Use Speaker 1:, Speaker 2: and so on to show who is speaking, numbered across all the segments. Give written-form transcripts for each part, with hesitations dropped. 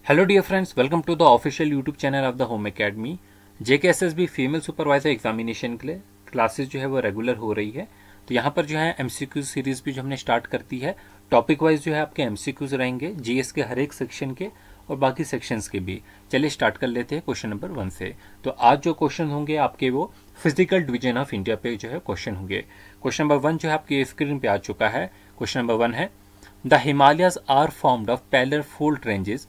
Speaker 1: Hello dear friends, welcome to the official YouTube channel of the home academy. JKSSB female supervisor examination के लिए classes जो है वो regular हो रही है। तो यहाँ पर जो है एमसीक्यू सीरीज भी जो हमने स्टार्ट कर दी है। टॉपिक वाइज जो है आपके एमसीक्यूज रहेंगे जीएस के हर एक सेक्शन के और बाकी सेक्शंस के भी। चलिए स्टार्ट कर लेते हैं क्वेश्चन नंबर 1 से। तो आज जो क्वेश्चन होंगे आपके वो फिजिकल डिवीजन ऑफ इंडिया पे जो है क्वेश्चन होंगे। क्वेश्चन नंबर 1 जो है आपकी स्क्रीन पे आ चुका है। क्वेश्चन नंबर 1 है, the Himalayas are formed of parallel fold ranges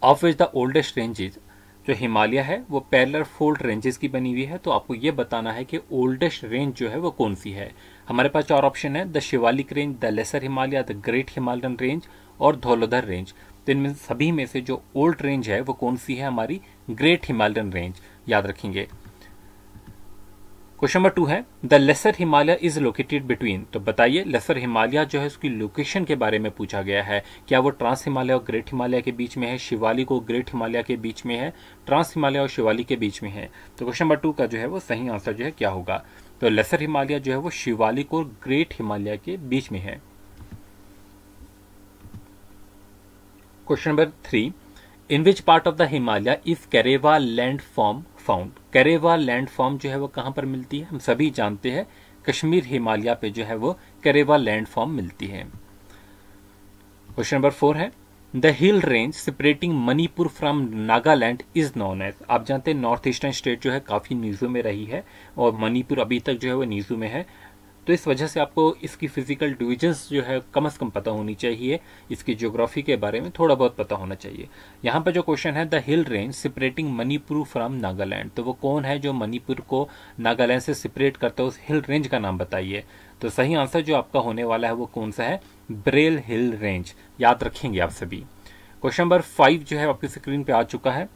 Speaker 1: of which the oldest ranges. जो हिमालय है वो पैरेलल फोल्ड रेंजेस की बनी हुई है। तो आपको ये बताना है कि ओल्डेस्ट रेंज जो है वो कौन सी है। हमारे पास चार ऑप्शन है, the Shivalik range, the lesser Himalaya, the great Himalayan range और धौलाधर रेंज। तो इनमें सभी में से जो ओल्ड रेंज है वो कौन सी है, हमारी ग्रेट हिमालयन रेंज। याद रखेंगे। क्वेश्चन नंबर 2 है, the lesser Himalaya is located between. तो बताइए लेसर हिमालय जो है उसकी लोकेशन के बारे में पूछा गया है। क्या वो ट्रांस हिमालय और ग्रेट हिमालय के बीच में है, शिवालिक और ग्रेट हिमालय के बीच में है, ट्रांस हिमालय और शिवालिक के बीच में है। तो क्वेश्चन नंबर 2 का जो है वो सही आंसर जो है क्या होगा। तो लेसर हिमालय जो है वो शिवालिक और ग्रेट हिमालय के बीच में है। Question number 3, in which part of the Himalaya is karewa land form found. Karewa land form जो है वो कहां पर मिलती है, हम सभी जानते हैं कश्मीर हिमालय पे जो है वो कैरेवा लैंड फॉर्म मिलती है। क्वेश्चन नंबर 4 है, the hill range separating Manipur from Nagaland is known as. आप जानते हैं नॉर्थ ईस्टर्न स्टेट जो है काफी नीजू में रही है और मणिपुर अभी तक जो है वो नीजू में है। तो इस वजह से आपको इसकी फिजिकल डिविजन्स जो है कम से कम पता होनी चाहिए, इसकी ज्योग्राफी के बारे में थोड़ा बहुत पता होना चाहिए। यहाँ पर जो क्वेश्चन है, the hill range separating Manipur from Nagaland, तो वो कौन है जो मणिपुर को नागालैंड से सेपरेट करता है, उस हिल रेंज का नाम बताइए। तो सही आंसर जो आपका होने वाला है वो कौन सा है, ब्रेल हिल रेंज। याद रखेंगे आप सभी। क्वेश्चन नंबर 5 जो है आपकी स्क्रीन पे आ चुका है,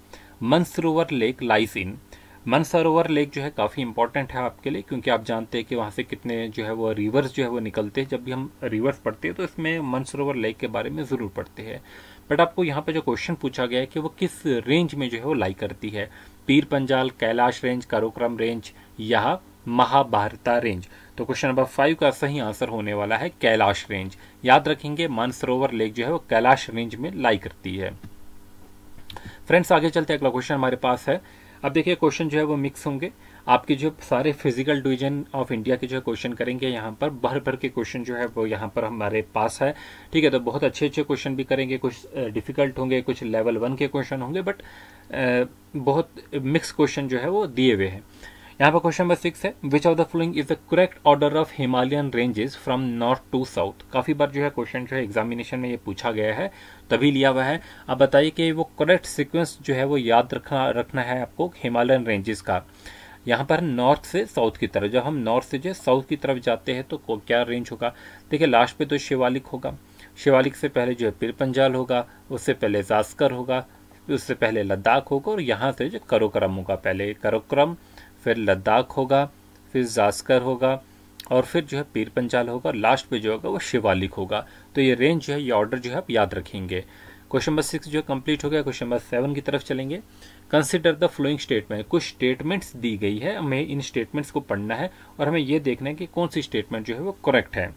Speaker 1: Mansarovar lake lies in. Mansarovar lake जो है काफ़ी इंपॉर्टेंट है आपके लिए, क्योंकि आप जानते हैं कि वहाँ से कितने जो है वो रिवर्स जो है वो निकलते हैं। जब भी हम रिवर्स पढ़ते हैं तो इसमें मानसरोवर लेक के बारे में ज़रूर पढ़ते हैं। बट आपको यहाँ पे जो क्वेश्चन पूछा गया है कि वो किस रेंज में जो है वो लाई करती है, पीर पंजाल, कैलाश रेंज, काराकोरम रेंज या महाभारता रेंज। तो क्वेश्चन नंबर 5 का सही आंसर होने वाला है कैलाश रेंज। याद रखेंगे मानसरोवर लेक जो है वो कैलाश रेंज में लाई करती है। फ्रेंड्स आगे चलते अगला क्वेश्चन हमारे पास है। अब देखिए क्वेश्चन जो है वो मिक्स होंगे। आपके जो सारे फिजिकल डिवीजन ऑफ इंडिया के जो है क्वेश्चन करेंगे, यहाँ पर भर भर के क्वेश्चन जो है वो यहाँ पर हमारे पास है। ठीक है, तो बहुत अच्छे अच्छे क्वेश्चन भी करेंगे, कुछ डिफिकल्ट होंगे, कुछ लेवल 1 के क्वेश्चन होंगे, बट बहुत मिक्स क्वेश्चन जो है वो दिए हुए हैं। यहाँ पर क्वेश्चन नंबर 6 है, which of the following is the correct order of Himalayan ranges from north to south. काफी बार जो है क्वेश्चन जो है एग्जामिनेशन में ये पूछा गया है, तभी लिया हुआ है। अब बताइए कि वो करेक्ट सीक्वेंस जो है वो याद रखना है आपको हिमालयन रेंजेस का। यहाँ पर नॉर्थ से साउथ की तरफ, जब हम नॉर्थ से जो साउथ की तरफ जाते हैं तो क्या रेंज होगा। देखिए लास्ट पे तो शिवालिक होगा, शिवालिक से पहले जो है पीर पंजाल होगा, उससे पहले जास्कर होगा, उससे पहले लद्दाख होगा और यहाँ से जो काराकोरम होगा। पहले काराकोरम, फिर लद्दाख होगा, फिर जास्कर होगा और फिर जो है पीर पंजाल होगा, लास्ट पे जो होगा वो शिवालिक होगा। तो ये रेंज जो है, ये ऑर्डर जो है आप याद रखेंगे। क्वेश्चन नंबर 6 जो कंप्लीट हो गया। क्वेश्चन नंबर 7 की तरफ चलेंगे। Consider the following statement. कुछ स्टेटमेंट्स दी गई है, हमें इन स्टेटमेंट्स को पढ़ना है और हमें ये देखना है कि कौन सी स्टेटमेंट जो है वो करेक्ट है।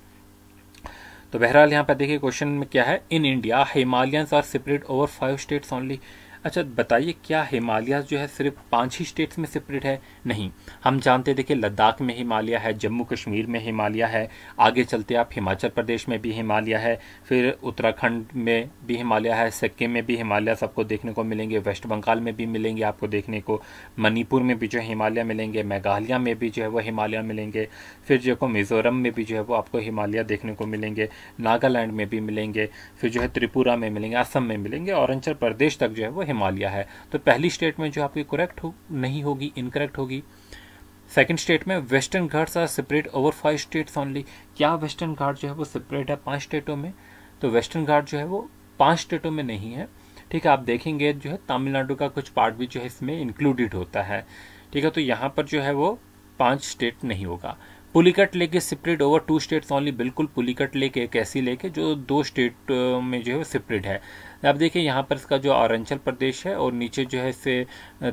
Speaker 1: तो बहरहाल यहाँ पर देखिए क्वेश्चन में क्या है, in India Himalayans are separate over 5 states only. अच्छा बताइए, क्या हिमालय जो है सिर्फ 5 ही स्टेट्स में सेपरेट है? नहीं, हम जानते हैं देखिए लद्दाख में हिमालय है, जम्मू कश्मीर में हिमालय है, आगे चलते आप हिमाचल प्रदेश में भी हिमालय है, फिर उत्तराखंड में भी हिमालय है, सिक्किम में भी हिमालय सबको देखने को मिलेंगे, वेस्ट बंगाल में भी मिलेंगे आपको देखने को, मणिपुर में भी जो हिमालय मिलेंगे, मेघालय में भी जो है वो हिमालय मिलेंगे, फिर जो है मिजोरम में भी जो है वो आपको हिमालय देखने को मिलेंगे, नागालैंड में भी मिलेंगे, फिर जो है त्रिपुरा में मिलेंगे, असम में मिलेंगे और अरुणाचल प्रदेश तक जो है वो हिमालय है। तो पहली स्टेटमेंट जो आपकी करेक्ट नहीं होगी, इनकरेक्ट होगी। Second statement, western Ghats are separate over 5 states only. क्या वेस्टर्न घाट जो है वो सेपरेट है 5 स्टेटों में? तो वेस्टर्न घाट जो है वो 5 स्टेटों में नहीं है। ठीक है, आप देखेंगे जो है तमिलनाडु का कुछ पार्ट भी जो है इसमें इंक्लूडेड होता है। ठीक है, तो यहाँ पर जो है वो 5 स्टेट नहीं होगा। Pulicat lake is separate over 2 states only. बिल्कुल, पुलिकट लेक एक ऐसी लेक है जो 2 स्टेट में जो है सेपरेट है। अब देखिए यहाँ पर इसका जो अरुणाचल प्रदेश है और नीचे जो है इससे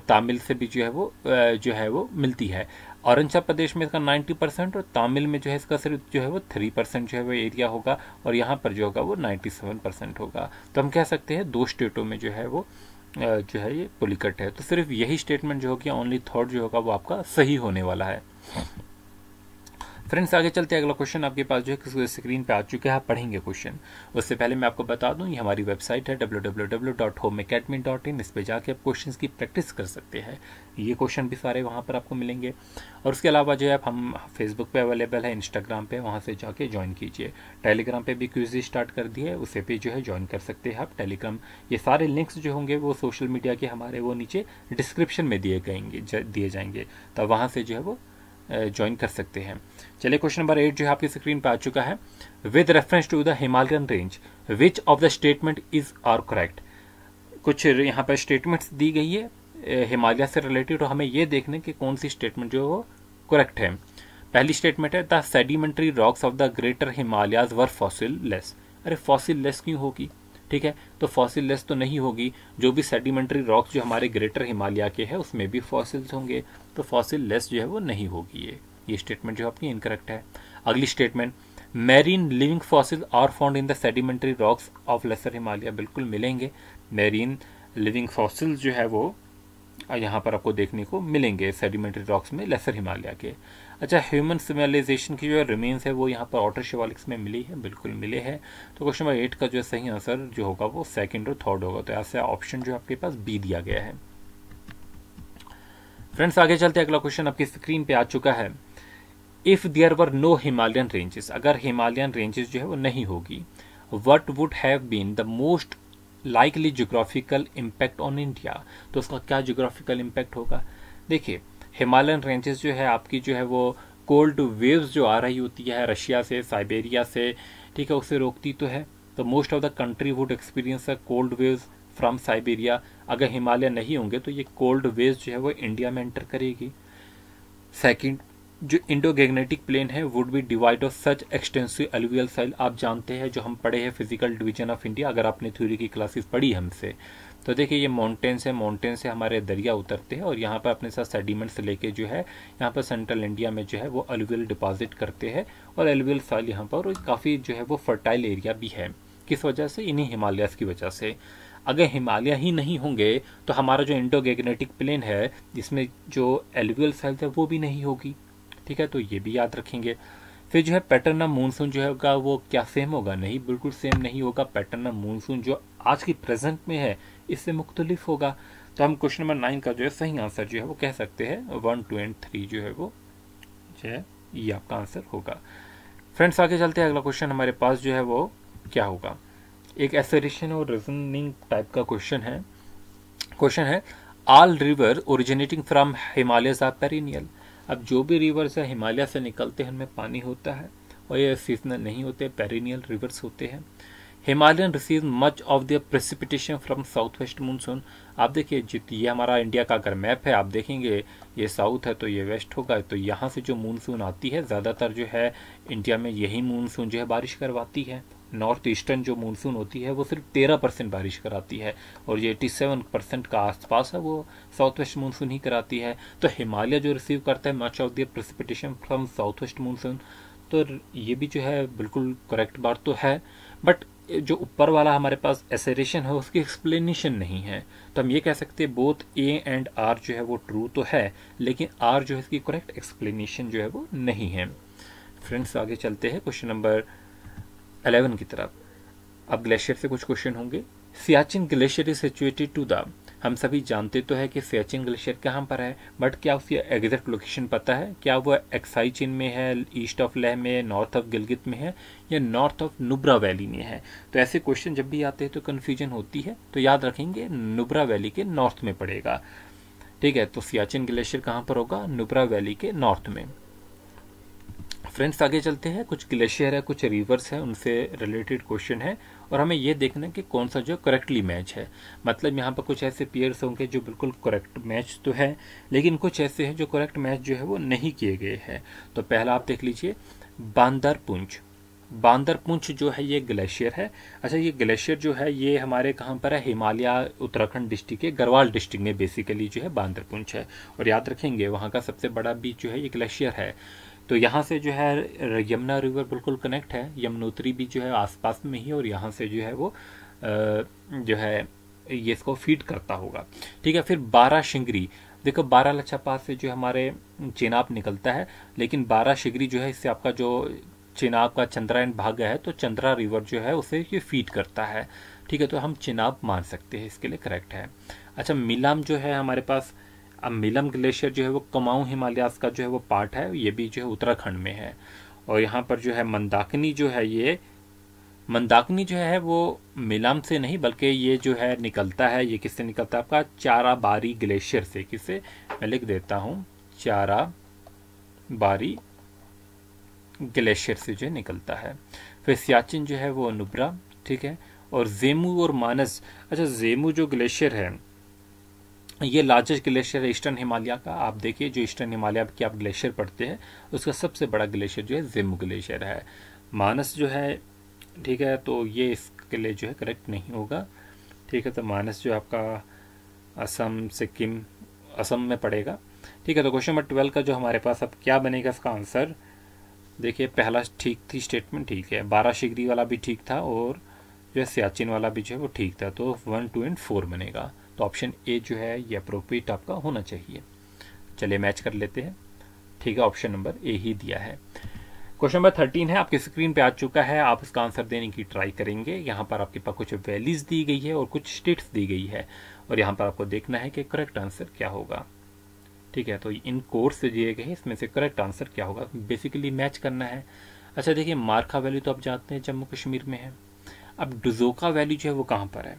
Speaker 1: तमिल से भी जो है वो मिलती है। अरुणाचल प्रदेश में इसका 90% और तमिल में जो है इसका सिर्फ जो है वो 3% जो है वो एरिया होगा, और यहाँ पर जो होगा वो 97% होगा। तो हम कह सकते हैं 2 स्टेटों में जो है वो जो है ये पुलिकट है। तो सिर्फ यही स्टेटमेंट जो होगी, ओनली थर्ड जो होगा वो आपका सही होने वाला है। फ्रेंड्स आगे चलते हैं, अगला क्वेश्चन आपके पास जो है स्क्रीन पे आ चुका है, आप पढ़ेंगे क्वेश्चन। उससे पहले मैं आपको बता दूं, ये हमारी वेबसाइट है www.homeacademy.in। इस पे जाके आप क्वेश्चंस की प्रैक्टिस कर सकते हैं। ये क्वेश्चन भी सारे वहाँ पर आपको मिलेंगे, और उसके अलावा जो है हम फेसबुक पे अवेलेबल है, इंस्टाग्राम पे, वहाँ से जाके ज्वाइन कीजिए। टेलीग्राम पे भी क्विज स्टार्ट कर दिए है, उसे भी जो है ज्वाइन कर सकते हैं आप टेलीग्राम। ये सारे लिंक्स जो होंगे वो सोशल मीडिया के हमारे वो नीचे डिस्क्रिप्शन में दिए जाएंगे, तो वहाँ से जो है वो ज्वाइन कर सकते हैं। चलिए क्वेश्चन नंबर 8 जो है आपकी स्क्रीन पर आ चुका है। With reference to the Himalayan range which of the statement is are correct. कुछ यहाँ पर स्टेटमेंट्स दी गई है हिमालय से रिलेटेड, और हमें ये देखने कि कौन सी स्टेटमेंट जो है वो करेक्ट है। पहली स्टेटमेंट है the sedimentary rocks of the greater Himalayas were fossil less. अरे फॉसिल लेस क्यों होगी, ठीक है, तो फॉसिल लेस तो नहीं होगी। जो भी सेडिमेंट्री रॉक्स जो हमारे ग्रेटर हिमालय के हैं उसमें भी फॉसिल्स होंगे, तो फॉसिल लेस जो है वो नहीं होगी। ये स्टेटमेंट जो आपकी इनकरेक्ट है। अगली statement, marine living fossil are found in the sedimentary rocks of lesser Himalaya. बिल्कुल मिलेंगे, मैरीन लिविंग फॉसिल्स जो है वो यहाँ पर आपको देखने को मिलेंगे सेडिमेंट्री रॉक्स में लेसर हिमालय के। अच्छा, ह्यूमन सिविलाइजेशन की जो रिमेन्स है वो यहाँ पर ऑटर शिवालिक्स में मिली है, बिल्कुल मिले हैं। तो क्वेश्चन नंबर 8 का जो सही आंसर जो होगा वो सेकंड और थर्ड होगा, तो ऐसे ऑप्शन जो आपके पास बी दिया गया है। फ्रेंड्स आगे चलते हैं, अगला क्वेश्चन आपकी स्क्रीन पे आ चुका है। If there were no Himalayan ranges, अगर हिमालयन रेंजेस जो है वो नहीं होगी, what would have been the most likely geographical impact on India. तो उसका क्या ज्योग्राफिकल इम्पैक्ट होगा। देखिए, हिमालयन रेंजेस जो है आपकी जो है वो कोल्ड वेव्स जो आ रही होती है रशिया से, साइबेरिया से, ठीक है, उसे रोकती तो है। तो most of the country would experience a cold waves from Siberia. अगर हिमालय नहीं होंगे तो ये कोल्ड वेव्स जो है वो इंडिया में एंटर करेगी। सेकंड, जो इंडो गैग्नेटिक प्लेन है would be divide of such extensive alluvial soil. आप जानते हैं, जो हम पढ़े हैं फिजिकल डिवीजन ऑफ इंडिया, अगर आपने थ्योरी की क्लासेस पढ़ी हमसे, तो देखिए ये माउंटेन्स है, माउंटेन से हमारे दरिया उतरते हैं और यहाँ पर अपने साथ सेडिमेंट्स लेके जो है यहाँ पर सेंट्रल इंडिया में जो है वो एलुवियल डिपॉजिट करते हैं, और एलुवियल साइल यहाँ पर काफ़ी जो है वो फर्टाइल एरिया भी है। किस वजह से, इन्हीं हिमालयस की वजह से। अगर हिमालय ही नहीं होंगे तो हमारा जो इंडो गैग्नेटिक प्लेन है जिसमें जो एलुवियल साइल है वो भी नहीं होगी, ठीक है, तो ये भी याद रखेंगे। फिर जो है पैटर्न ऑफ मानसून जो होगा वो क्या सेम होगा, नहीं, बिल्कुल सेम नहीं होगा। पैटर्न ऑफ मानसून जो आज की प्रेजेंट में है इससे मुख्तलिफ होगा। तो हम क्वेश्चन नंबर 9 का जो है सही आंसर जो है वो कह सकते हैं 1, 2 और 3 जो है वो जो है ये आपका आंसर होगा। फ्रेंड्स आगे चलते हैं, अगला क्वेश्चन हमारे पास जो है वो क्या होगा। एक एसरेशन और रीजनिंग टाइप का क्वेश्चन है। क्वेश्चन है, all river originating from Himalayas are perennial. अब जो भी रिवर्स है हिमालय से निकलते हैं उनमें पानी होता है, और ये सीजनल नहीं होते, पेरिनियल रिवर्स होते हैं। Himalayan receive much of the precipitation from south west monsoon. आप देखिए, ये हमारा इंडिया का अगर मैप है आप देखेंगे, ये साउथ है तो ये वेस्ट होगा, तो यहाँ से जो मानसून आती है ज़्यादातर जो है इंडिया में यही मानसून जो है बारिश करवाती है। नॉर्थ ईस्टर्न जो मानसून होती है वो सिर्फ 13% बारिश कराती है, और ये 87% का आसपास है वो साउथ वेस्ट मानसून ही कराती है। तो हिमालय जो रिसीव करता है much of the precipitation from south west monsoon, तो ये भी जो है बिल्कुल करेक्ट बात तो है। बट जो ऊपर वाला हमारे पास एसरेशन है उसकी एक्सप्लेनेशन नहीं है, तो हम ये कह सकते हैं बोथ ए एंड आर जो है वो ट्रू तो है, लेकिन आर जो है इसकी करेक्ट एक्सप्लेनेशन जो है वो नहीं है। फ्रेंड्स आगे चलते हैं क्वेश्चन नंबर 11 की तरफ। अब ग्लेशियर से कुछ क्वेश्चन होंगे। Siachen glacier is situated to the, हम सभी जानते तो है कि सियाचिन ग्लेशियर कहाँ पर है, बट क्या उसकी एग्जैक्ट लोकेशन पता है? क्या वो एक्साई चीन में है, ईस्ट ऑफ लेह में, नॉर्थ ऑफ गिलगित में है, या नॉर्थ ऑफ नुब्रा वैली में है? तो ऐसे क्वेश्चन जब भी आते हैं तो कन्फ्यूजन होती है, तो याद रखेंगे नुब्रा वैली के नॉर्थ में पड़ेगा, ठीक है। तो सियाचिन ग्लेशियर कहाँ पर होगा? नुब्रा वैली के नॉर्थ में। फ्रेंड्स आगे चलते हैं, कुछ ग्लेशियर है, कुछ रिवर्स है, उनसे रिलेटेड क्वेश्चन है, और हमें ये देखना है कि कौन सा जो करेक्टली मैच है। मतलब यहाँ पर कुछ ऐसे पेयर्स होंगे जो बिल्कुल करेक्ट मैच तो है, लेकिन कुछ ऐसे हैं जो करेक्ट मैच जो है वो नहीं किए गए हैं। तो पहला आप देख लीजिए, बांदरपुंज, बांदरपुंछ जो है ये ग्लेशियर है। अच्छा, ये ग्लेशियर जो है ये हमारे कहाँ पर है, हिमालय उत्तराखंड डिस्ट्रिक्ट के गढ़वाल डिस्ट्रिक्ट में बेसिकली जो है बांदरपुंछ है। और याद रखेंगे वहाँ का सबसे बड़ा बीच जो है ये ग्लेशियर है। तो यहाँ से जो है यमुना रिवर बिल्कुल कनेक्ट है, यमुनोत्री भी जो है आसपास में ही, और यहाँ से जो है वो जो है ये इसको फीड करता होगा। ठीक है, फिर बाराशिंगरी, देखो बारालाचा पास से जो हमारे चेनाब निकलता है, लेकिन बाराशिंगरी जो है इससे आपका जो चेनाब का चंद्रायन भाग है, तो चंद्रा रिवर जो है उसे ये फीड करता है। ठीक है, तो हम चेनाब मान सकते हैं, इसके लिए करेक्ट है। अच्छा, मिलाम जो है हमारे पास, अब मिलम ग्लेशियर जो है वो कुमाऊं हिमालयास का जो है वो पार्ट है, ये भी जो है उत्तराखंड में है। और यहाँ पर जो है मंदाकिनी जो है, ये मंदाकिनी जो है वो मिलम से नहीं बल्कि ये जो है निकलता है, ये किससे निकलता है आपका, चाराबारी ग्लेशियर से। किससे, मैं लिख देता हूँ, चाराबारी ग्लेशियर से जो निकलता है। फिर सियाचिन जो है वो नुब्रा। ठीक है, और जेमू और मानस, अच्छा जेमू जो ग्लेशियर है ये लार्जेस्ट ग्लेशियर है ईस्टर्न हिमालय का। आप देखिए जो ईस्टर्न हिमालय के आप ग्लेशियर पढ़ते हैं उसका सबसे बड़ा ग्लेशियर जो है जेमू ग्लेशियर है। मानस जो है, ठीक है, तो ये इसके लिए जो है करेक्ट नहीं होगा। ठीक है, तो मानस जो आपका असम सिक्किम असम में पड़ेगा। ठीक है, तो क्वेश्चन नंबर 12 का जो हमारे पास अब क्या बनेगा इसका आंसर, देखिए पहला ठीक थी स्टेटमेंट, ठीक है, बाराशिंगरी वाला भी ठीक था और जो है सियाचिन वाला भी जो है वो ठीक था, तो 1, 2 एंड 4 बनेगा। तो ऑप्शन ए जो है ये अप्रोप्रिएट आपका होना चाहिए। चलिए मैच कर लेते हैं। ठीक है, ऑप्शन नंबर ए ही दिया है। क्वेश्चन नंबर 13 है, आपकी स्क्रीन पे आ चुका है, आप इसका आंसर देने की ट्राई करेंगे। यहाँ पर आपके पास कुछ वैल्यूज दी गई है और कुछ स्टेट्स दी गई है, और यहाँ पर आपको देखना है कि करेक्ट आंसर क्या होगा। ठीक है, तो इन कोर्स से दिए गए इसमें से करेक्ट आंसर क्या होगा, बेसिकली मैच करना है। अच्छा देखिए, मार्खा वैली तो आप जानते हैं जम्मू कश्मीर में है। अब डुजोका वैली जो है वो कहाँ पर है,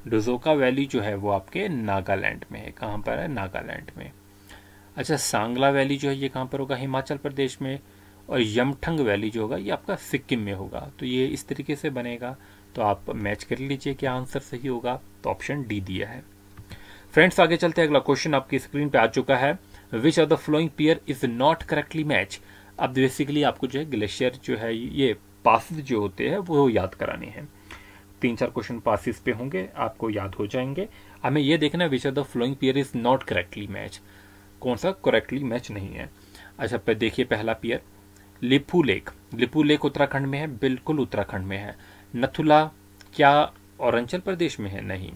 Speaker 1: डुजोका वैली जो है वो आपके नागालैंड में है। कहाँ पर है, नागालैंड में। अच्छा, सांगला वैली जो है ये कहाँ पर होगा, हिमाचल प्रदेश में। और यमथंग वैली जो होगा ये आपका सिक्किम में होगा। तो ये इस तरीके से बनेगा, तो आप मैच कर लीजिए क्या आंसर सही होगा। तो ऑप्शन डी दिया है। फ्रेंड्स आगे चलते हैं, अगला क्वेश्चन आपकी स्क्रीन पे आ चुका है, which of the flowing pair is not correctly match. अब बेसिकली आपको जो है ग्लेशियर जो है ये पासेस जो होते हैं वो याद कराने हैं। 3-4 क्वेश्चन पासिस पे होंगे, आपको याद हो जाएंगे। हमें यह देखना है which of the flowing pair is not correctly match, कौन सा करेक्टली मैच नहीं है। अच्छा पे देखिए, पहला pair Lipu lake, Lipu lake Uttarakhand में है, बिल्कुल उत्तराखंड में है। नथुला क्या अरुणाचल प्रदेश में है, नहीं,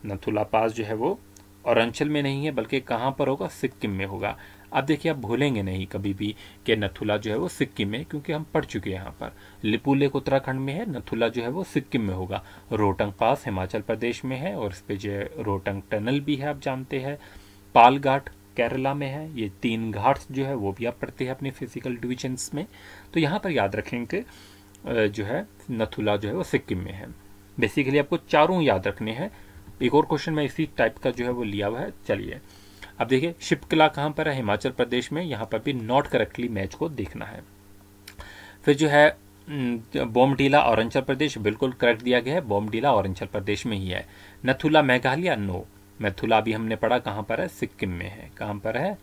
Speaker 1: नथुला पास जो है वो अरुणाचल में नहीं है बल्कि कहाँ पर होगा, सिक्किम में होगा। अब देखिए, आप भूलेंगे नहीं कभी भी कि नथुला जो है वो सिक्किम में, क्योंकि हम पढ़ चुके हैं यहाँ पर। लिपू लेक उत्तराखंड में है, नथुला जो है वो सिक्किम में होगा। रोहतंग पास हिमाचल प्रदेश में है, और इस पे जो रोहतंग टनल भी है आप जानते हैं। पाल घाट केरला में है। ये 3 घाट्स जो है वो भी आप पढ़ते हैं अपने फिजिकल डिविजन्स में। तो यहाँ पर याद रखेंगे जो है नथुला जो है वो सिक्किम में है। बेसिकली आपको चारों याद रखने हैं। एक और क्वेश्चन में इसी टाइप का जो है वो लिया हुआ है। चलिए अब देखिए, शिपकिला कहाँ पर है, हिमाचल प्रदेश में। यहाँ पर भी नॉट करेक्टली मैच को देखना है। फिर जो है बोमडीला अरुणाचल प्रदेश, बिल्कुल करेक्ट दिया गया है, बोमडीला अरुणाचल प्रदेश में ही है। नथुला मेघालय, नो, नथुला भी हमने पढ़ा कहाँ पर है, सिक्किम में है। कहाँ पर है,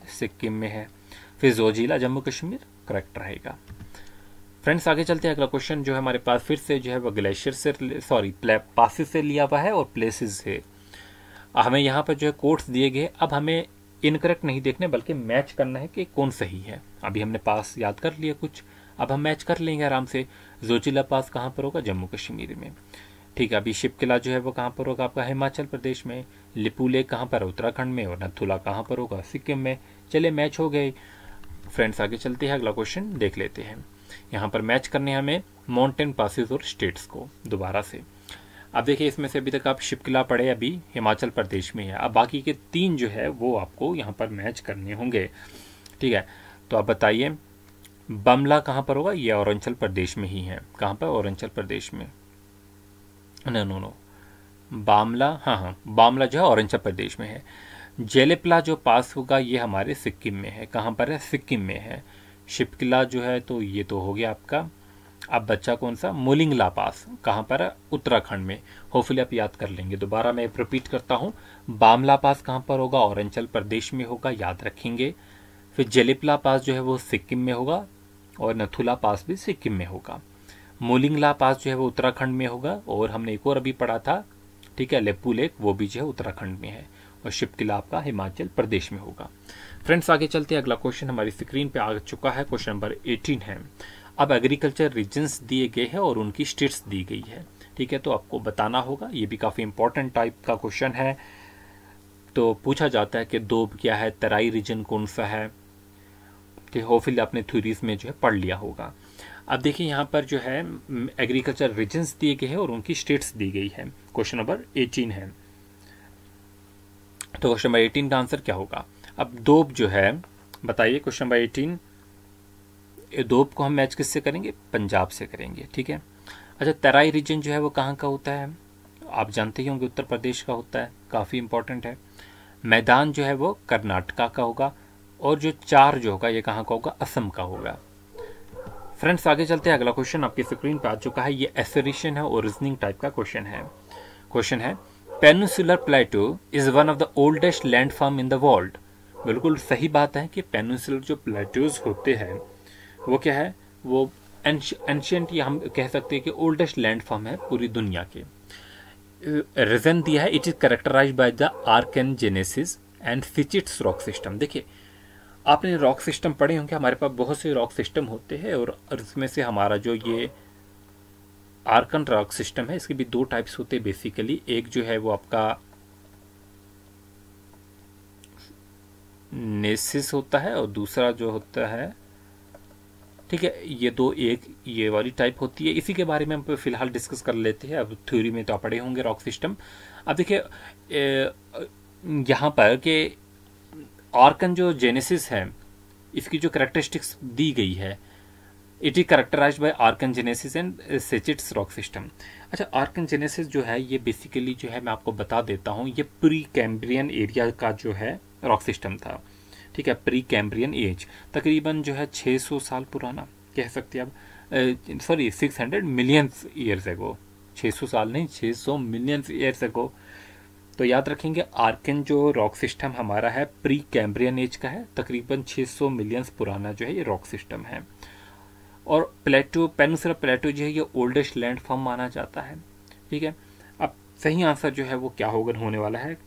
Speaker 1: सिक्किम में है। फिर जोजिला जम्मू कश्मीर, करेक्ट रहेगा। फ्रेंड्स आगे चलते हैं, अगला क्वेश्चन जो है हमारे पास फिर से जो है वो ग्लेशियर से, सॉरी पासिस से लिया हुआ है और प्लेसेस से। हमें यहाँ पर जो है कोट्स दिए गए, अब हमें इनकरेक्ट नहीं देखने बल्कि मैच करना है कि कौन सही है। अभी हमने पास याद कर लिए कुछ, अब हम मैच कर लेंगे आराम से। जोजिला पास कहाँ पर होगा, जम्मू कश्मीर में। ठीक है, अभी शिपकिला जो है वो कहाँ पर होगा आपका, हिमाचल प्रदेश में। लिपू लेक कहाँ पर, उत्तराखंड में। और नथुला कहाँ पर होगा, सिक्किम में। चलिए मैच हो गए। फ्रेंड्स आगे चलते हैं, अगला क्वेश्चन देख लेते हैं। यहाँ पर मैच करने हमें माउंटेन पासेस और स्टेट्स को दोबारा से। अब देखिए, इसमें से अभी तक आप शिपकिला पढ़े, अभी हिमाचल प्रदेश में है। अब बाकी के 3 जो है वो आपको यहाँ पर मैच करने होंगे। ठीक है, तो आप बताइए बमला कहाँ पर होगा, ये अरुणाचल प्रदेश में ही है। कहाँ पर, अरुणाचल प्रदेश में। नो, बामला, हाँ, बामला जो है अरुणाचल प्रदेश में है। जेलेपला जो पास होगा ये हमारे सिक्किम में है। कहाँ पर है, सिक्किम में है। शिपकिला जो है तो ये तो हो गया आपका। अब बच्चा कौन सा, मोलिंगला पास, कहाँ पर है, उत्तराखंड में। होपफुली आप याद कर लेंगे। दोबारा मैं रिपीट करता हूँ, बामला पास कहाँ पर होगा, अरुणाचल प्रदेश में होगा, याद रखेंगे। फिर जेलेपला पास जो है वो सिक्किम में होगा, और नथुला पास भी सिक्किम में होगा। मोलिंगला पास जो है वो उत्तराखंड में होगा, और हमने एक और अभी पढ़ा था, ठीक है, लेपू लेक, वो भी जो है उत्तराखंड में है, और शिपकिला आपका हिमाचल प्रदेश में होगा। फ्रेंड्स आगे चलते हैं, अगला क्वेश्चन हमारी स्क्रीन पे आ चुका है, क्वेश्चन नंबर 18 है। अब एग्रीकल्चर रीजन्स दिए गए हैं और उनकी स्टेट्स दी गई है, ठीक है, तो आपको बताना होगा, ये भी काफ़ी इंपॉर्टेंट टाइप का क्वेश्चन है। तो पूछा जाता है कि दोब क्या है, तराई रीजन कौन सा है, तो होपफुली आपने थ्योरीज में जो है पढ़ लिया होगा। अब देखिए यहाँ पर जो है एग्रीकल्चर रीजन्स दिए गए हैं और उनकी स्टेट्स दी गई है। क्वेश्चन नंबर 18 है, तो क्वेश्चन नंबर 18 का आंसर क्या होगा? अब दोब जो है, बताइए क्वेश्चन नंबर 18, दोब को हम मैच किससे करेंगे? पंजाब से करेंगे, ठीक है। अच्छा, तराई रीजन जो है वो कहाँ का होता है? आप जानते ही होंगे, उत्तर प्रदेश का होता है, काफ़ी इंपॉर्टेंट है। मैदान जो है वो कर्नाटका का होगा, और जो चार जो होगा ये कहाँ का होगा? असम का होगा। फ्रेंड्स आगे चलते हैं, अगला क्वेश्चन आपकी स्क्रीन पे आ चुका है, ये एसरेशन है और रीजनिंग टाइप का क्वेश्चन है। क्वेश्चन है, peninsular Plato is one of the oldest landform in the world. बिल्कुल सही बात है कि पेनिनसुलर जो प्लेटोज होते हैं वो क्या है, वो एंशियंट, या हम कह सकते हैं कि ओल्डेस्ट लैंडफॉर्म है पूरी दुनिया के। रीजन दिया है, it is characterized by the archaean gneisses and schists rock system. देखिए आपने रॉक सिस्टम पढ़े होंगे, हमारे पास बहुत से रॉक सिस्टम होते हैं, और इसमें से हमारा जो ये आर्कन रॉक सिस्टम है, इसके भी दो टाइप्स होते हैं बेसिकली। एक जो है वो आपका नेसिस होता है, और दूसरा जो होता है, ठीक है, ये दो, एक ये वाली टाइप होती है। इसी के बारे में हम फिलहाल डिस्कस कर लेते हैं। अब थ्योरी में तो आप पढ़े होंगे रॉक सिस्टम। अब देखिए यहाँ पर कि आर्कन जो जेनेसिस है, इसकी जो कैरेक्टरिस्टिक्स दी गई है, it is characterized by archaean gneisses and schists rock system. अच्छा, आर्कन जेनेसिस जो है ये बेसिकली जो है, मैं आपको बता देता हूँ, ये प्री कैम्ब्रियन एरिया का जो है रॉक सिस्टम था, ठीक है, प्री कैम्ब्रियन एज, तकरीबन जो है 600 साल पुराना कह सकते हैं अब, सॉरी 600 मिलियंस ईयर्स एगो, 600 साल नहीं, 600 मिलियंस ईयर्स एगो। तो याद रखेंगे, आर्कन जो रॉक सिस्टम हमारा है प्री कैम्ब्रियन एज का है, तकरीबन 600 मिलियंस पुराना जो है ये रॉक सिस्टम है। और प्लेटो, पेनिनसुलर प्लेटो जो है ये ओल्डेस्ट लैंड फॉर्म माना जाता है, ठीक है। अब सही आंसर जो है वो क्या होने वाला है,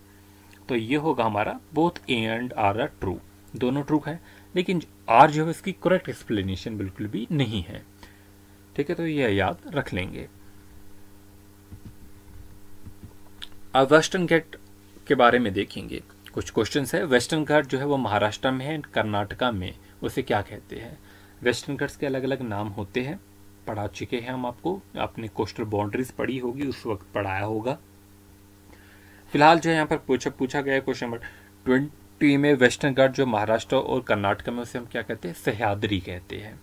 Speaker 1: तो ये होगा हमारा both A and R are true, दोनों ट्रू है, लेकिन आर जो है इसकी करेक्ट एक्सप्लेनेशन बिल्कुल भी नहीं है, ठीक है, तो ये याद रख लेंगे। अब वेस्टर्न घाट के बारे में देखेंगे, कुछ क्वेश्चंस है। वेस्टर्न घाट जो है वो महाराष्ट्र में है, कर्नाटका में, उसे क्या कहते हैं? वेस्टर्न घाट्स के अलग अलग नाम होते हैं, पढ़ा चुके हैं हम आपको, आपने कोस्टल बाउंड्रीज पढ़ी होगी, उस वक्त पढ़ाया होगा। फिलहाल जो है यहाँ पर पूछा गया क्वेश्चन नंबर 20 में, वेस्टर्न घाट जो महाराष्ट्र और कर्नाटक में, उसे हम क्या कहते हैं? सह्याद्री कहते हैं।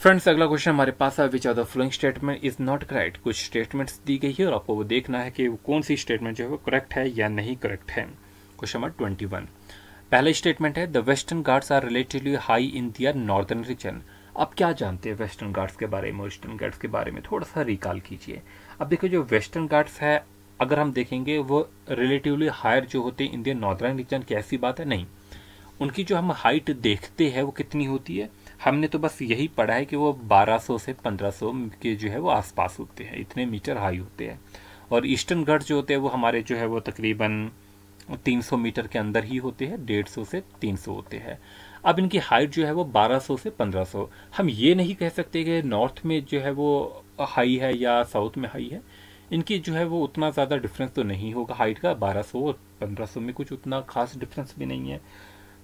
Speaker 1: फ्रेंड्स अगला क्वेश्चन हमारे पास है, which of the following statement is not correct. कुछ स्टेटमेंट्स दी गई है और आपको वो देखना है कि कौन सी स्टेटमेंट जो है वो करेक्ट है या नहीं करेक्ट है। क्वेश्चन नंबर 21, पहला स्टेटमेंट है, the western Ghats are relatively high in their northern region. आप क्या जानते हैं वेस्टर्न घाट्स के बारे में, ईस्टर्न घाट्स के बारे में थोड़ा सा रिकॉल कीजिए। अब देखो जो वेस्टर्न घाट्स है, अगर हम देखेंगे वो रिलेटिवली हायर जो होते हैं इंडियन नॉर्दर्न रीजन की, ऐसी बात है नहीं। उनकी जो हम हाइट देखते हैं वो कितनी होती है, हमने तो बस यही पढ़ा है कि वो 1200 से 1500 के जो है वो आसपास होते हैं, इतने मीटर हाई होते हैं। और ईस्टर्न घाट जो होते हैं वो हमारे जो है वो तकरीबन 300 मीटर के अंदर ही होते हैं, 150 से 300 होते हैं। अब इनकी हाइट जो है वो 1200 से 1500। हम ये नहीं कह सकते कि नॉर्थ में जो है वो हाई है या साउथ में हाई है, इनकी जो है वो उतना ज़्यादा डिफरेंस तो नहीं होगा हाइट का, 1200 और 1500 में कुछ उतना खास डिफरेंस भी नहीं है।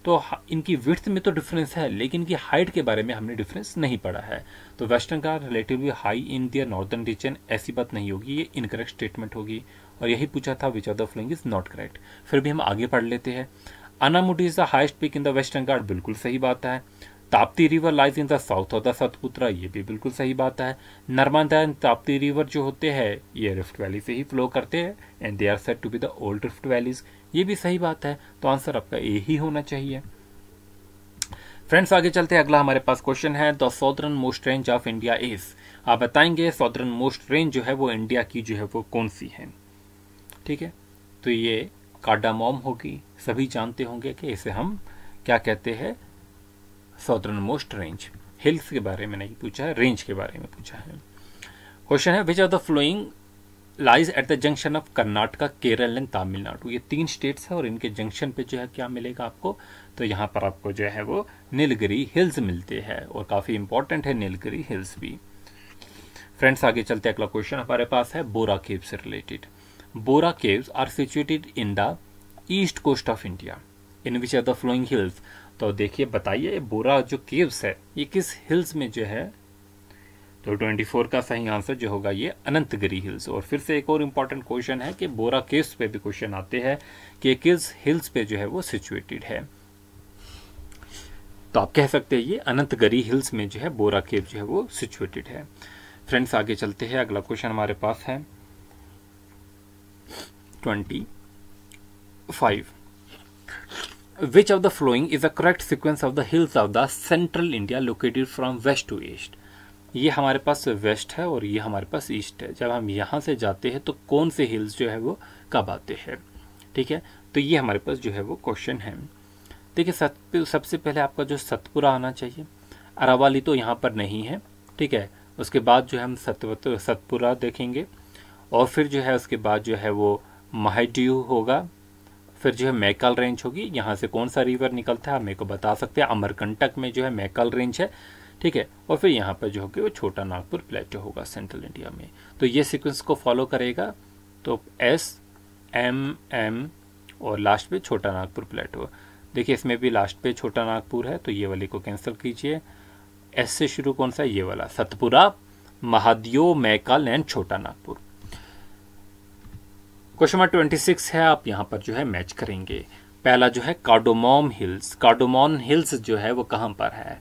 Speaker 1: तो इनकी विड्थ में तो डिफरेंस है, लेकिन इनकी हाइट के बारे में हमने डिफरेंस नहीं पढ़ा है। तो western Ghat relatively high in their northern region, ऐसी बात नहीं होगी, ये इनकरेक्ट स्टेटमेंट होगी। और यही पूछा था which of the following is not correct. फिर भी हम आगे पढ़ लेते हैं। Anamudi is the highest peak in the western Ghat, बिल्कुल सही बात है। Tapti river lies in the south of the Satpura, ये भी बिल्कुल सही बात है। नर्मदा एंड ताप्ती रिवर जो होते हैं ये रिफ्ट वैली से ही फ्लो करते हैं, and they are said to be the old rift valleys, ये भी सही बात है। तो आंसर आपका ए ही होना चाहिए। फ्रेंड्स आगे चलते हैं, अगला हमारे पास क्वेश्चन है, the southern most range of India is. आप बताएंगे सॉदर्न मोस्ट रेंज जो है वो इंडिया की जो है वो कौन सी है, ठीक है। तो ये कार्डामोम होगी, सभी जानते होंगे कि इसे हम क्या कहते हैं, सदर्न मोस्ट रेंज। हिल्स के बारे में नहीं पूछा है, रेंज के बारे में पूछा है। क्वेश्चन है which of the flowing lies at the junction of Karnataka, Kerala and Tamil Nadu. ये 3 स्टेट्स है और इनके जंक्शन पे जो है क्या मिलेगा आपको, तो यहाँ पर आपको जो है वो नीलगिरी हिल्स मिलते हैं और काफी इंपॉर्टेंट है नीलगिरी हिल्स भी। फ्रेंड्स आगे चलते हैं, अगला क्वेश्चन हमारे पास है बोरा केव से रिलेटेड। Borra caves are situated in the east coast of India in which are the following hills. तो देखिए बताइए बोरा जो केव्स है ये किस हिल्स में जो है, तो 24 का सही आंसर जो होगा ये अनंतगिरी हिल्स। और फिर से एक और इम्पॉर्टेंट क्वेश्चन है कि बोरा केव्स पे भी क्वेश्चन आते हैं कि किस हिल्स पे जो है वो सिचुएटेड है, तो आप कह सकते हैं ये अनंतगिरी हिल्स में जो है बोरा केव जो है वो सिचुएटेड है। फ्रेंड्स आगे चलते हैं, अगला क्वेश्चन हमारे पास है 25। Which of the following is the correct sequence of the hills of the central India located from west to east. ये हमारे पास वेस्ट है और ये हमारे पास ईस्ट है। जब हम यहाँ से जाते हैं तो कौन से हिल्स जो है वो कब आते हैं, ठीक है, तो ये हमारे पास जो है वो क्वेश्चन है। देखिए सबसे पहले आपका जो सतपुरा आना चाहिए, अरावली तो यहाँ पर नहीं है, ठीक है। उसके बाद जो है हम सतपुरा देखेंगे और फिर जो है उसके बाद जो है वो महाड्यू होगा, फिर जो है मैकल रेंज होगी। यहाँ से कौन सा रिवर निकलता है आप मेरे को बता सकते हैं, अमरकंटक में जो है मैकल रेंज है, ठीक है। और फिर यहाँ पर जो होगी वो छोटा नागपुर प्लेटो होगा सेंट्रल इंडिया में। तो ये सीक्वेंस को फॉलो करेगा, तो SMM और लास्ट पे छोटा नागपुर प्लेटो। देखिए इसमें भी लास्ट पे छोटा नागपुर है तो ये वाले को कैंसिल कीजिए। S से शुरू कौन सा है, ये वाला सतपुरा, महाद्यो, मैकल एंड छोटा नागपुर। क्वेश्चन नंबर 26 है, आप यहाँ पर जो है मैच करेंगे। पहला जो है कार्डोमोम हिल्स। कार्डोमोन हिल्स जो है वो कहाँ पर है,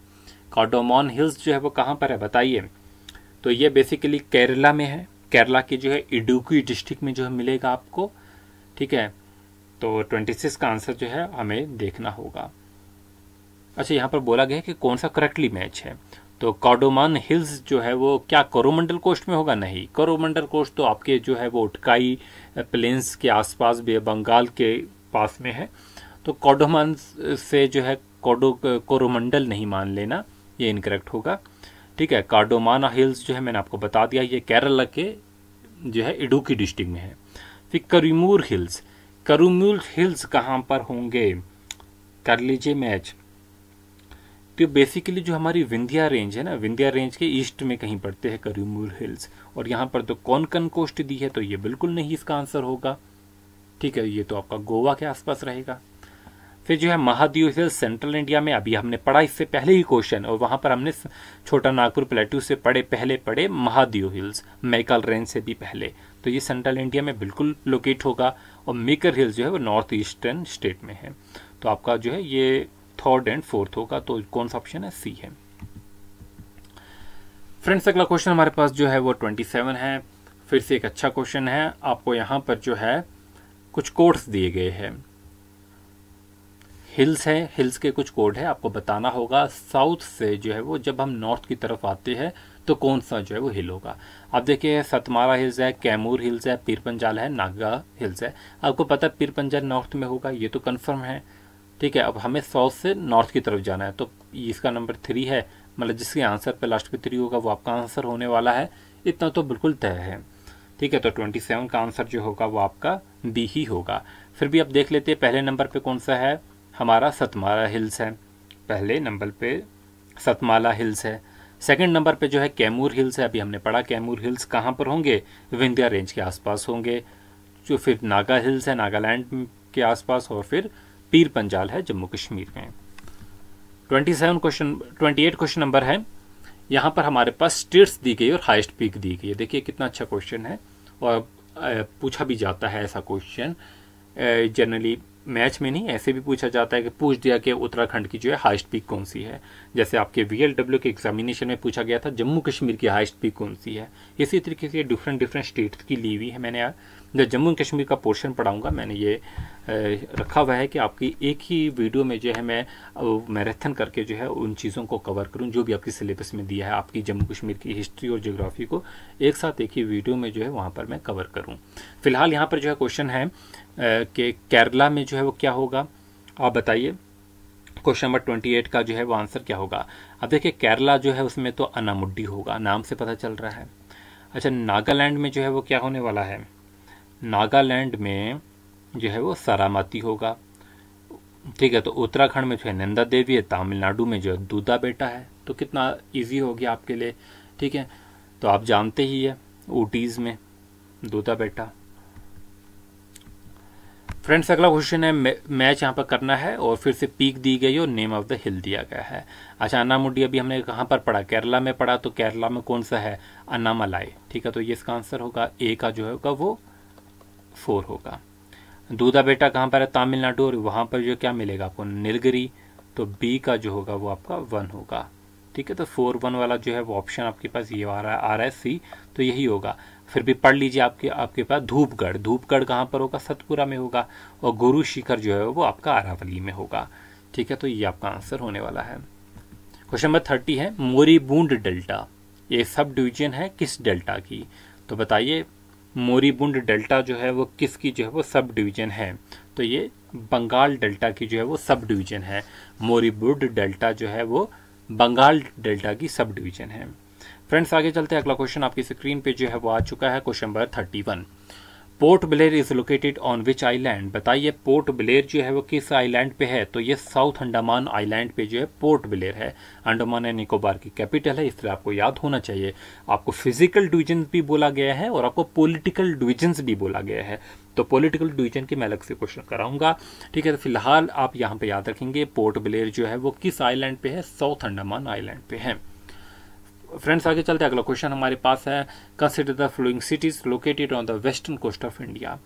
Speaker 1: कार्डोमोन हिल्स जो है वो कहाँ पर है बताइए। तो ये बेसिकली केरला में है, केरला की जो है इडुक्की डिस्ट्रिक्ट में जो है मिलेगा आपको, ठीक है। तो 26 का आंसर जो है हमें देखना होगा। अच्छा यहाँ पर बोला गया है कि कौन सा करेक्टली मैच है, तो कार्डोमोन हिल्स जो है वो क्या कोरोमंडल कोस्ट में होगा, नहीं, कोरोमंडल कोस्ट तो आपके जो है वो उटकाई प्लेन्स के आसपास भी है, बंगाल के पास में है। तो कार्डोमोन से जो है कोरोमंडल नहीं मान लेना, ये इनकरेक्ट होगा, ठीक है। कार्डोमाना हिल्स जो है मैंने आपको बता दिया ये केरला के जो है इडुक्की डिस्ट्रिक्ट में है। फिर करूमूर हिल्स, करूमूर हिल्स कहाँ पर होंगे, कर लीजिए मैच। तो बेसिकली जो हमारी विंध्या रेंज है ना, विंध्या रेंज के ईस्ट में कहीं पड़ते हैं करूमूर हिल्स, और यहाँ पर तो कोंकण कोस्ट दी है तो ये बिल्कुल नहीं इसका आंसर होगा, ठीक है। ये तो आपका गोवा के आसपास रहेगा। फिर जो है महाद्वीप हिल्स सेंट्रल इंडिया में, अभी हमने पढ़ा इससे पहले ही क्वेश्चन, और वहां पर हमने छोटा नागपुर प्लेटू से पढ़े महाद्वीप हिल्स, मैकल रेंज से भी पहले, तो ये सेंट्रल इंडिया में बिल्कुल लोकेट होगा। और मेकर हिल्स जो है वो नॉर्थ ईस्टर्न स्टेट में है, तो आपका जो है ये 3rd एंड 4th होगा, तो कौन सा ऑप्शन है, सी है। फ्रेंड्स अगला क्वेश्चन हमारे पास जो है वो 27 है। फिर से एक अच्छा क्वेश्चन है, आपको यहाँ पर जो है कुछ कोड्स दिए गए हैं, हिल्स है, हिल्स के कुछ कोड है, आपको बताना होगा साउथ से जो है वो जब हम नॉर्थ की तरफ आते हैं तो कौन सा जो है वो हिल होगा। आप देखिए सतमारा हिल्स है, कैमूर हिल्स है, पीरपंजाल है, नागा हिल्स है। आपको पता है पीरपंजाल नॉर्थ में होगा, ये तो कंफर्म है, ठीक है। अब हमें साउथ से नॉर्थ की तरफ जाना है, तो इसका नंबर 3 है, मतलब जिसके आंसर पे लास्ट पे 3 होगा वो आपका आंसर होने वाला है, इतना तो बिल्कुल तय है, ठीक है। तो 27 का आंसर जो होगा वो आपका बी ही होगा। फिर भी आप देख लेते हैं पहले नंबर पे कौन सा है, हमारा सतमारा हिल्स है, पहले नंबर पे सतमाला हिल्स है। सेकंड नंबर पे जो है कैमूर हिल्स है, अभी हमने पढ़ा कैमूर हिल्स कहाँ पर होंगे, विंध्या रेंज के आसपास होंगे। जो फिर नागा हिल्स है नागालैंड के आसपास, और फिर पीर पंजाल है जम्मू कश्मीर में। 28 क्वेश्चन नंबर है, यहाँ पर हमारे पास स्टेट्स दी गई और हाईएस्ट पीक दी गई है। देखिए कितना अच्छा क्वेश्चन है, और पूछा भी जाता है ऐसा क्वेश्चन, जनरली मैच में नहीं, ऐसे भी पूछा जाता है कि पूछ दिया कि उत्तराखंड की जो है हाईएस्ट पीक कौन सी है। जैसे आपके VLW के एग्जामिनेशन में पूछा गया था जम्मू कश्मीर की हाईएस्ट पीक कौन सी है। इसी तरीके से डिफरेंट स्टेट्स की ली हुई है मैंने। यार जब जम्मू कश्मीर का पोर्शन पढ़ाऊंगा मैंने ये रखा हुआ है कि आपकी एक ही वीडियो में जो है मैं मैराथन करके जो है उन चीज़ों को कवर करूं जो भी आपकी सिलेबस में दिया है, आपकी जम्मू कश्मीर की हिस्ट्री और ज्योग्राफी को एक साथ एक ही वीडियो में जो है वहाँ पर मैं कवर करूँ। फिलहाल यहाँ पर जो है क्वेश्चन है कि केरला में जो है वो क्या होगा, आप बताइए। क्वेश्चन नंबर 28 का जो है वो आंसर क्या होगा। अब देखिए केरला जो है उसमें तो अनामुड्डी होगा, नाम से पता चल रहा है। अच्छा, नागालैंड में जो है वो क्या होने वाला है, नागालैंड में जो है वो सरामती होगा। ठीक है, तो उत्तराखंड में जो है नंदा देवी है, तमिलनाडु में जो है दूधा बेटा है। तो कितना इजी हो गया आपके लिए। ठीक है, तो आप जानते ही है ऊटीज में दूधा बेटा। फ्रेंड्स अगला क्वेश्चन है, मैच यहाँ पर करना है और फिर से पीक दी गई और नेम ऑफ द हिल दिया गया है। अच्छा, अन्नामुडी अभी हमने कहाँ पर पढ़ा, केरला में पढ़ा, तो केरला में कौन सा है, अन्नामलाई। ठीक है, तो ये इसका आंसर होगा, ए का जो होगा वो 4 होगा। दूधा बेटा कहाँ पर है, तमिलनाडु, और वहाँ पर जो क्या मिलेगा आपको, नीलगिरी, तो बी का जो होगा वो आपका 1 होगा। ठीक है, तो 4-1 वाला जो है वो ऑप्शन आपके पास ये आ रहा है सी, तो यही होगा। फिर भी पढ़ लीजिए, आपके पास धूपगढ़, धूपगढ़ कहाँ पर होगा, सतपुरा में होगा, और गुरु शिखर जो है वो आपका अरावली में होगा। ठीक है, तो ये आपका आंसर होने वाला है। क्वेश्चन नंबर 30 है, मोरीबूंड डेल्टा ये सब डिवीजन है किस डेल्टा की, तो बताइए मोरीबूंड डेल्टा जो है वो किसकी जो है वो सब डिवीजन है, तो ये बंगाल डेल्टा की जो है वो सब डिवीजन है। मोरीबूंड डेल्टा जो है वो बंगाल डेल्टा की सब डिवीजन है। फ्रेंड्स आगे चलते हैं, अगला क्वेश्चन आपकी स्क्रीन पे जो है वो आ चुका है, question number 31। Port Blair is located on which island, बताइए पोर्ट ब्लेयर जो है वो किस आइलैंड पे है, तो ये साउथ अंडमान आइलैंड पे जो है पोर्ट ब्लेयर है। अंडमान एंड निकोबार की कैपिटल है, इसलिए आपको याद होना चाहिए। आपको फिजिकल डिवीजन भी बोला गया है और आपको पॉलिटिकल डिवीजन भी बोला गया है, तो पॉलिटिकल डिवीजन की मैं अलग से क्वेश्चन कराऊंगा। ठीक है, तो फिलहाल आप यहाँ पे याद रखेंगे पोर्ट ब्लेयर जो है वो किस आइलैंड पे है, साउथ अंडमान आइलैंड पे है। फ्रेंड्स आगे चलते हैं, अगला क्वेश्चन हमारे पास है, consider the following cities located on the western coast of India.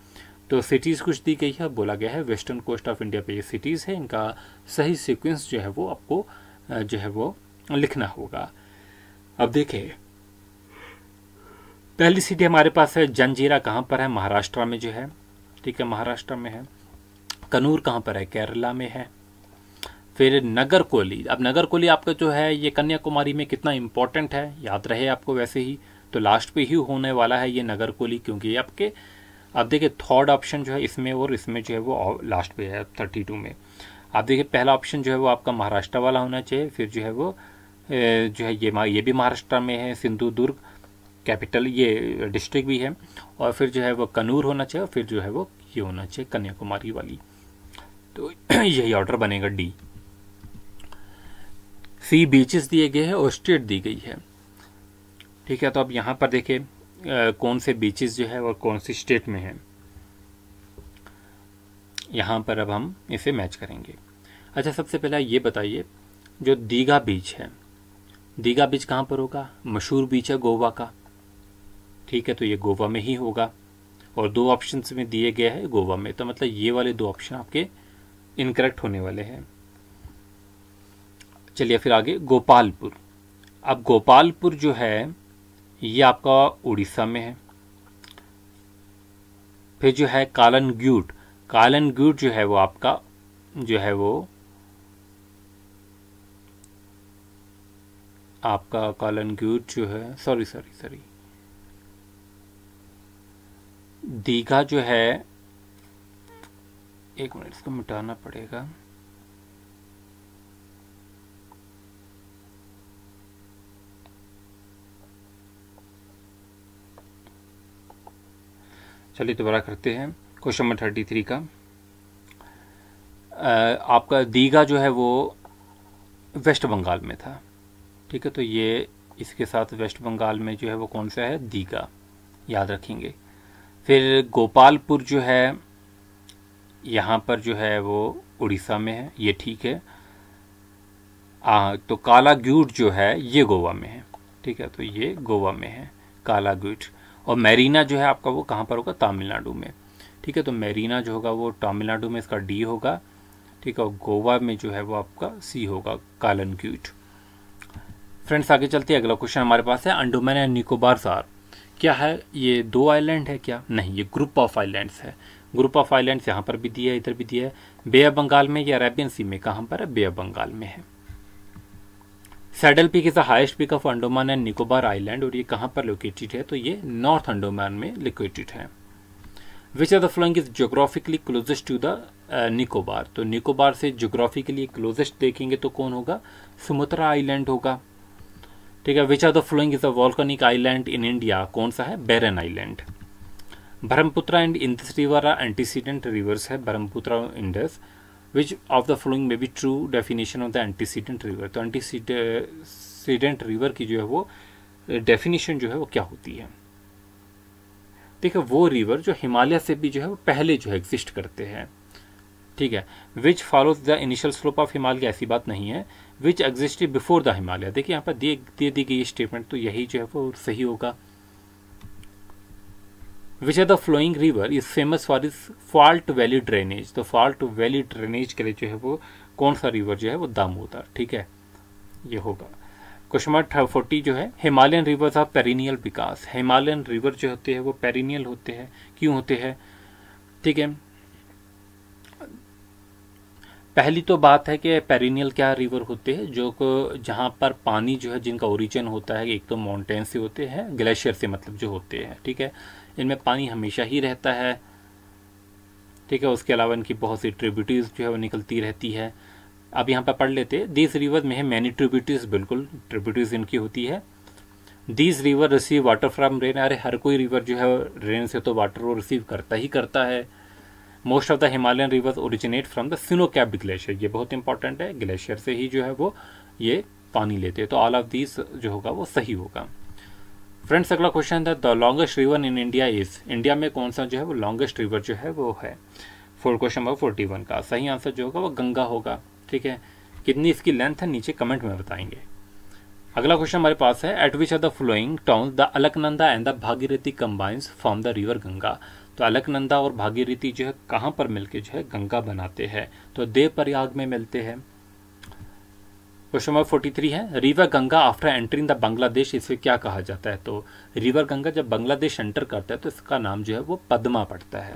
Speaker 1: तो सिटीज कुछ दी गई है, बोला गया है वेस्टर्न कोस्ट ऑफ इंडिया पे ये सिटीज है, इनका सही सीक्वेंस जो है वो आपको जो है वो लिखना होगा। अब देखिए पहली सिटी हमारे पास है जंजीरा, कहाँ पर है, महाराष्ट्र में जो है। ठीक है, महाराष्ट्र में है। कनूर कहाँ पर है, केरला में है। फिर नगरकोली, अब नगरकोली आपका जो है ये कन्याकुमारी में कितना इंपॉर्टेंट है, याद रहे आपको वैसे ही, तो लास्ट पे ही होने वाला है ये नगरकोली, क्योंकि ये आपके, अब देखिए थर्ड ऑप्शन जो है इसमें और इसमें जो है वो लास्ट पे है 32 में। आप देखिए पहला ऑप्शन जो है वो आपका महाराष्ट्र वाला होना चाहिए, फिर जो है वो जो है ये भी महाराष्ट्र में है, सिंधुदुर्ग कैपिटल ये डिस्ट्रिक्ट भी है, और फिर जो है वो कनूर होना चाहिए, और फिर जो है वो ये होना चाहिए कन्याकुमारी वाली। तो यही ऑर्डर बनेगा डी। सी बीचेस दिए गए हैं और स्टेट दी गई है। ठीक है, तो अब यहाँ पर देखिए कौन से बीचेस जो है और कौन सी स्टेट में है, यहाँ पर अब हम इसे मैच करेंगे। अच्छा, सबसे पहले ये बताइए जो दीघा बीच है, दीघा बीच कहाँ पर होगा, मशहूर बीच है गोवा का। ठीक है, तो ये गोवा में ही होगा, और 2 ऑप्शन में दिए गए हैं गोवा में, तो मतलब ये वाले 2 ऑप्शन आपके इनकरेक्ट होने वाले हैं। चलिए फिर आगे, गोपालपुर। अब गोपालपुर जो है ये आपका उड़ीसा में है। फिर जो है कालनग्यूट, कालनग्यूट जो है वो आपका जो है वो आपका कालनग्यूट जो है, सॉरी दीघा जो है, एक मिनट इसको मिटाना पड़ेगा। चलिए दोबारा करते हैं, क्वेश्चन नंबर 33 का। आपका दीघा जो है वो वेस्ट बंगाल में था। ठीक है, तो ये इसके साथ वेस्ट बंगाल में जो है वो कौन सा है, दीघा, याद रखेंगे। फिर गोपालपुर जो है यहाँ पर जो है वो उड़ीसा में है, ये ठीक है। तो कालागुट जो है ये गोवा में है। ठीक है, तो ये गोवा में है कालागुट। और मैरीना जो है आपका वो कहाँ पर होगा, तमिलनाडु में। ठीक है, तो मैरीना जो होगा वो तमिलनाडु में, इसका डी होगा। ठीक है, और गोवा में जो है वो आपका सी होगा, कालनग्यूट। फ्रेंड्स आगे चलते हैं, अगला क्वेश्चन हमारे पास है, अंडमान एंड निकोबार सार क्या है, ये 2 आइलैंड है क्या, नहीं, ये ग्रुप ऑफ आइलैंड्स है। ग्रुप ऑफ आइलैंड्स यहाँ पर भी दिया है, इधर भी दिया है। बे ऑफ बंगाल में या अरेबियन सी में, कहाँ पर है, बे ऑफ बंगाल में है। Saddle peak is the highest peak of Andaman and Nicobar island, और ये कहाँ पर लोकेटेड है, तो ये नॉर्थ अंडमान में लोकेटेड है। Which of the following is geographically closest to the Nicobar. तो निकोबार से ज्योग्राफी के लिए क्लोजेस्ट देखेंगे तो कौन होगा, सुमात्रा आइलैंड होगा। ठीक है, which are the following is a volcanic island in India, कौन सा है, barren island. Brahmaputra and Indus river are antecedent rivers है, ब्रह्मपुत्र और Indus. Which of the following may be true definition of the antecedent river, तो antecedent river की जो है वो डेफिनेशन जो है वो क्या होती है। देखिए, वो रिवर जो हिमालय से भी जो है वो पहले जो है एग्जिस्ट करते हैं। ठीक है, विच follows the initial slope of Himalaya, ऐसी बात नहीं है, विच एग्जिस्टेड बिफोर द हिमालय। देखिए यहाँ पर दे दी गई स्टेटमेंट, तो यही जो है वो सही होगा। Which are the following river is famous for is fault valley drainage, तो फॉल्ट वैली ड्रेनेज के लिए जो है वो कौन सा रिवर जो है वो दामोदर। ठीक है, ये होगा। क्वेश्चन नंबर 40 जो है, हिमालयन रिवर्स ऑफ पेरिनियल विकास, हिमालयन रिवर जो होते हैं वो पेरिनियल होते हैं, क्यों होते हैं। ठीक है, पहली तो बात है कि पेरिनियल क्या रिवर होते हैं, जो जहाँ पर पानी जो है जिनका ओरिजिन होता है, एक तो माउंटेन से होते हैं, ग्लेशियर से मतलब जो होते हैं। ठीक है, इनमें पानी हमेशा ही रहता है। ठीक है, उसके अलावा इनकी बहुत सी ट्रिब्यूटरीज जो है वो निकलती रहती है। अब यहाँ पर पढ़ लेते हैं, दीज रिवर में है मैनी ट्रिब्यूटरीज, बिल्कुल ट्रिब्यूटरीज इनकी होती है। These river receive water from rain, अरे हर कोई रिवर जो है रेन से तो वाटर वो रिसीव करता ही करता है। Most of the Himalayan reverse originate from the snow capped glacier, ये बहुत इंपॉर्टेंट है, ग्लेशियर से ही जो है वो ये पानी लेते हैं। तो ऑल ऑफ दीज जो होगा वो सही होगा। फ्रेंड्स, अगला क्वेश्चन था, the longest river in India is, India में कौन सा जो है वो लॉन्गेस्ट रिवर जो है वो है। क्वेश्चन नंबर 41 का सही आंसर जो होगा वो गंगा होगा। ठीक है, कितनी इसकी लेंथ है नीचे कमेंट में बताएंगे। अगला क्वेश्चन हमारे पास है, at which are the following towns the Alaknanda and the Bhagirathi combines form the river Ganga, तो अलकनंदा और भागीरथी जो है कहाँ पर मिलके जो है गंगा बनाते हैं, तो देवप्रयाग में मिलते हैं। क्वेश्चन नंबर 43 है, river Ganga after entering the Bangladesh, इसे क्या कहा जाता है, तो रिवर गंगा जब बांग्लादेश एंटर करता है तो इसका नाम जो है वो पद्मा पड़ता है।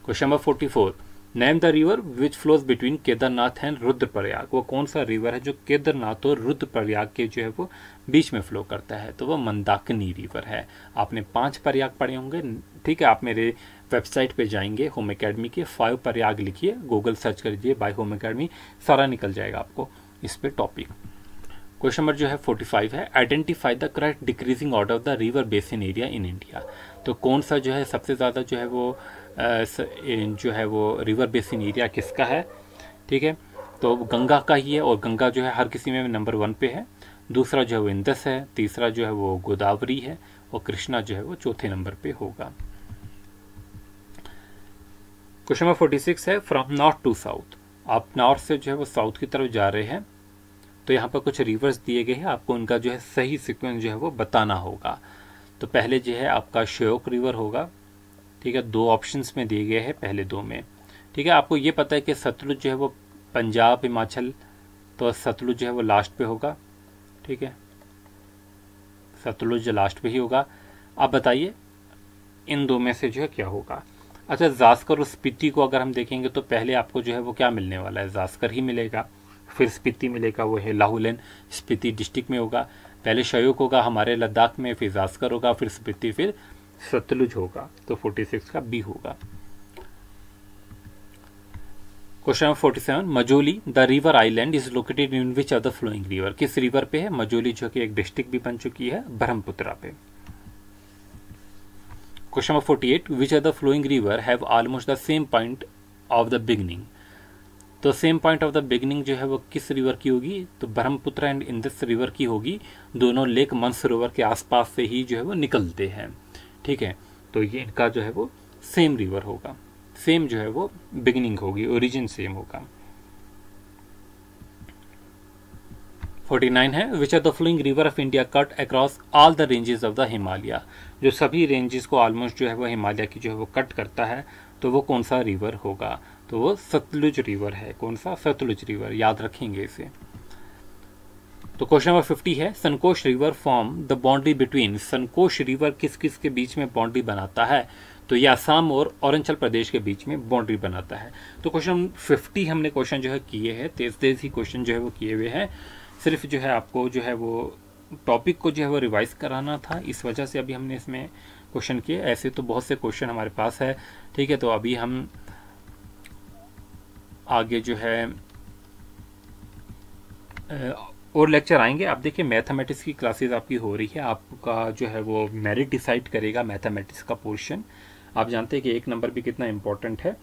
Speaker 1: Question number 44, name the river which flows between Kedarnath and Rudraprayag, वो कौन सा रिवर है जो केदारनाथ और रुद्रप्रयाग के जो है वो बीच में फ्लो करता है, तो वो मंदाकिनी रिवर है। आपने 5 प्रयाग पढ़े होंगे। ठीक है, आप मेरे वेबसाइट पे जाएंगे होम एकेडमी के, 5 प्रयाग लिखिए, गूगल सर्च करिए बाय होम एकेडमी, सारा निकल जाएगा आपको इस पे टॉपिक। क्वेश्चन नंबर जो है 45 है, identify the correct decreasing order of the river basin area in India, तो कौन सा जो है सबसे ज़्यादा जो है वो रिवर बेसिन एरिया किसका है। ठीक है, तो गंगा का ही है, और गंगा जो है हर किसी में नंबर 1 पे है। दूसरा जो है वो इंदस है, तीसरा जो है वो गोदावरी है, और कृष्णा जो है वो चौथे नंबर पे होगा। क्वेश्चन नंबर 46 है, फ्रॉम नॉर्थ टू साउथ, आप नॉर्थ से जो है वो साउथ की तरफ जा रहे हैं, तो यहाँ पर कुछ रिवर्स दिए गए हैं, आपको उनका जो है सही सीक्वेंस जो है वो बताना होगा। तो पहले जो है आपका श्योक रिवर होगा। ठीक है, 2 ऑप्शंस में दिए गए हैं, पहले 2 में। ठीक है, आपको ये पता है कि सतलुज जो है वो पंजाब हिमाचल, तो सतलुज जो है वो लास्ट पे होगा। ठीक है, सतलुज लास्ट पे ही होगा। आप बताइए इन 2 में से जो है क्या होगा। अच्छा, जास्कर और स्पीति को अगर हम देखेंगे तो पहले आपको जो है वो क्या मिलने वाला है, जास्कर ही मिलेगा, फिर स्पीति मिलेगा, वो है लाहौल स्पीति डिस्ट्रिक्ट में होगा। पहले श्योक होगा हमारे लद्दाख में, फिर जास्कर होगा, फिर स्पीति, फिर सतलुज होगा। तो 46 का बी होगा। Question number 47, Majuli the river island is located in which of the following river, किस रिवर पे है। मजोली जो कि एक डिस्ट्रिक्ट भी बन चुकी है ब्रह्मपुत्रा पे। Question number 48, which of the following river have almost the same point of the beginning, तो same point of the beginning जो है वो किस रिवर की होगी, तो ब्रह्मपुत्र एंड इंदस रिवर की होगी। दोनों लेक मनसरोवर के आसपास से ही जो है वो निकलते हैं। ठीक है, तो ये इनका जो है वो सेम रिवर होगा, सेम जो है वो बिगिनिंग होगी, ओरिजिन सेम होगा। 49 है, which are the following river of India cut across all the ranges of the Himalaya, जो सभी रेंजेस को ऑलमोस्ट जो है वो हिमालय की जो है वो कट करता है, तो वो कौन सा रिवर होगा, तो वो सतलुज रिवर है। कौन सा, सतलुज रिवर, याद रखेंगे इसे। तो क्वेश्चन नंबर 50 है, Sankosh river form the boundary between, Sankosh river किस किस के बीच में बाउंड्री बनाता है, तो ये असम और अरुणाचल प्रदेश के बीच में बाउंड्री बनाता है। तो क्वेश्चन 50 हमने क्वेश्चन जो है किए हैं, तेज ही क्वेश्चन जो है वो किए हुए हैं, सिर्फ जो है आपको जो है वो टॉपिक को जो है वो रिवाइज कराना था, इस वजह से अभी हमने इसमें क्वेश्चन किए। ऐसे तो बहुत से क्वेश्चन हमारे पास है। ठीक है, तो अभी हम आगे जो है और लेक्चर आएंगे। आप देखिए मैथमेटिक्स की क्लासेस आपकी हो रही है, आपका जो है वो मेरिट डिसाइड करेगा मैथमेटिक्स का पोर्शन। आप जानते हैं कि 1 नंबर भी कितना इंपॉर्टेंट है,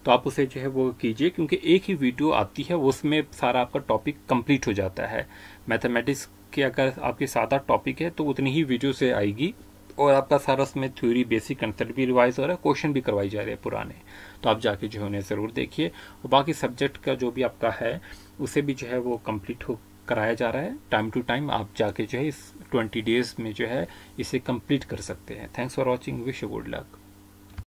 Speaker 1: तो आप उसे जो है वो कीजिए, क्योंकि एक ही वीडियो आती है उसमें सारा आपका टॉपिक कंप्लीट हो जाता है। मैथमेटिक्स के अगर आपके 7-8 टॉपिक है तो उतनी ही वीडियो से आएगी, और आपका सारा उसमें थ्योरी बेसिक कंसेप्ट भी रिवाइज हो रहा है, क्वेश्चन भी करवाई जा रहे हैं पुराने। तो आप जाके जो है उन्हें ज़रूर देखिए, और बाकी सब्जेक्ट का जो भी आपका है उसे भी जो है वो कंप्लीट हो कराया जा रहा है टाइम टू टाइम। आप जाके जो है इस 20 डेज में जो है इसे कंप्लीट कर सकते हैं। Thanks for watching, wish you good luck.